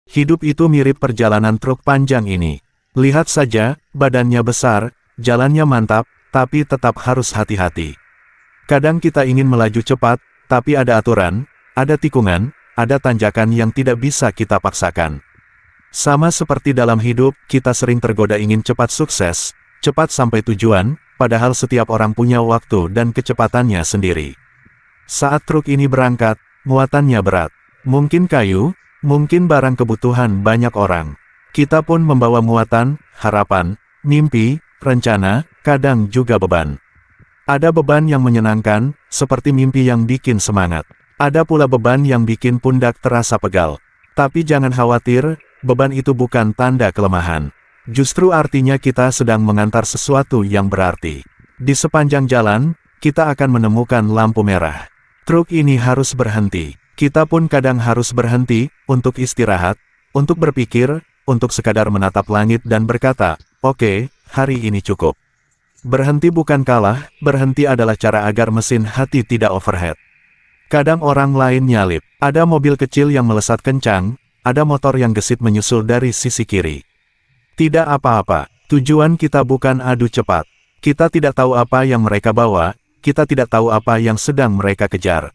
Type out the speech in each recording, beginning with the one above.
Hidup itu mirip perjalanan truk panjang ini. Lihat saja, badannya besar, jalannya mantap, tapi tetap harus hati-hati. Kadang kita ingin melaju cepat, tapi ada aturan, ada tikungan, ada tanjakan yang tidak bisa kita paksakan. Sama seperti dalam hidup, kita sering tergoda ingin cepat sukses, cepat sampai tujuan, padahal setiap orang punya waktu dan kecepatannya sendiri. Saat truk ini berangkat, muatannya berat. Mungkin kayu, mungkin barang kebutuhan banyak orang. Kita pun membawa muatan, harapan, mimpi, rencana, kadang juga beban. Ada beban yang menyenangkan, seperti mimpi yang bikin semangat. Ada pula beban yang bikin pundak terasa pegal. Tapi jangan khawatir, beban itu bukan tanda kelemahan. Justru artinya kita sedang mengantar sesuatu yang berarti. Di sepanjang jalan, kita akan menemukan lampu merah. Truk ini harus berhenti. Kita pun kadang harus berhenti, untuk istirahat, untuk berpikir, untuk sekadar menatap langit dan berkata, oke, hari ini cukup. Berhenti bukan kalah, berhenti adalah cara agar mesin hati tidak overhead. Kadang orang lain nyalip, ada mobil kecil yang melesat kencang, ada motor yang gesit menyusul dari sisi kiri. Tidak apa-apa, tujuan kita bukan adu cepat. Kita tidak tahu apa yang mereka bawa, kita tidak tahu apa yang sedang mereka kejar.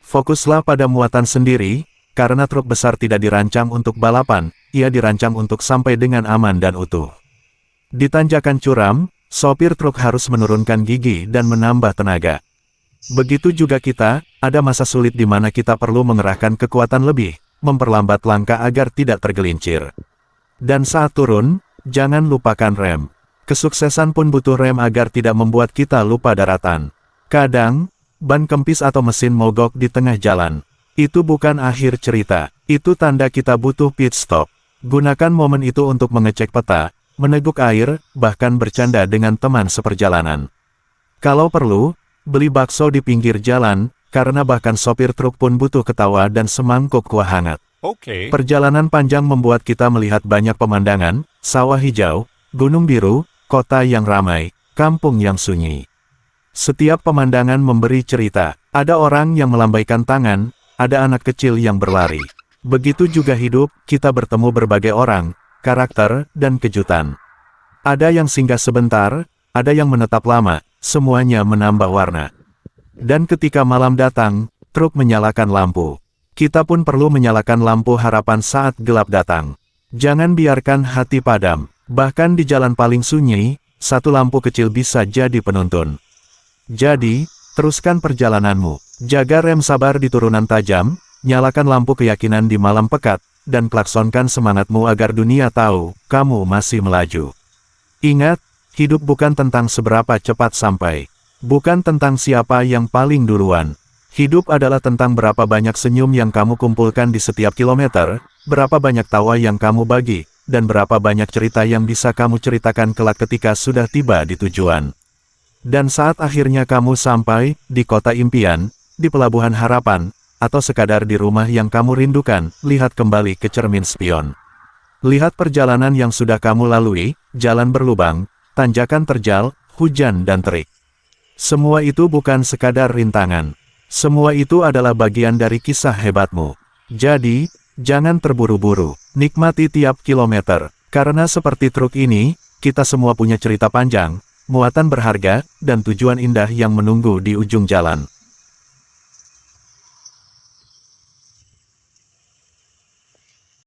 Fokuslah pada muatan sendiri, karena truk besar tidak dirancang untuk balapan, ia dirancang untuk sampai dengan aman dan utuh. Di tanjakan curam, sopir truk harus menurunkan gigi dan menambah tenaga. Begitu juga kita, ada masa sulit di mana kita perlu mengerahkan kekuatan lebih, memperlambat langkah agar tidak tergelincir. Dan saat turun, jangan lupakan rem. Kesuksesan pun butuh rem agar tidak membuat kita lupa daratan. Kadang, ban kempis atau mesin mogok di tengah jalan. Itu bukan akhir cerita, itu tanda kita butuh pit stop. Gunakan momen itu untuk mengecek peta, meneguk air, bahkan bercanda dengan teman seperjalanan. Kalau perlu, beli bakso di pinggir jalan, karena bahkan sopir truk pun butuh ketawa dan semangkuk kuah hangat. Perjalanan panjang membuat kita melihat banyak pemandangan, sawah hijau, gunung biru, kota yang ramai, kampung yang sunyi. Setiap pemandangan memberi cerita, ada orang yang melambaikan tangan, ada anak kecil yang berlari. Begitu juga hidup, kita bertemu berbagai orang, karakter, dan kejutan. Ada yang singgah sebentar, ada yang menetap lama, semuanya menambah warna. Dan ketika malam datang, truk menyalakan lampu. Kita pun perlu menyalakan lampu harapan saat gelap datang. Jangan biarkan hati padam, bahkan di jalan paling sunyi, satu lampu kecil bisa jadi penuntun. Jadi, teruskan perjalananmu, jaga rem sabar di turunan tajam, nyalakan lampu keyakinan di malam pekat, dan klaksonkan semangatmu agar dunia tahu, kamu masih melaju. Ingat, hidup bukan tentang seberapa cepat sampai, bukan tentang siapa yang paling duluan. Hidup adalah tentang berapa banyak senyum yang kamu kumpulkan di setiap kilometer, berapa banyak tawa yang kamu bagi, dan berapa banyak cerita yang bisa kamu ceritakan kelak ketika sudah tiba di tujuan. Dan saat akhirnya kamu sampai di kota impian, di pelabuhan harapan, atau sekadar di rumah yang kamu rindukan, lihat kembali ke cermin spion. Lihat perjalanan yang sudah kamu lalui, jalan berlubang, tanjakan terjal, hujan dan terik. Semua itu bukan sekadar rintangan. Semua itu adalah bagian dari kisah hebatmu. Jadi, jangan terburu-buru, nikmati tiap kilometer. Karena seperti truk ini, kita semua punya cerita panjang, muatan berharga, dan tujuan indah yang menunggu di ujung jalan.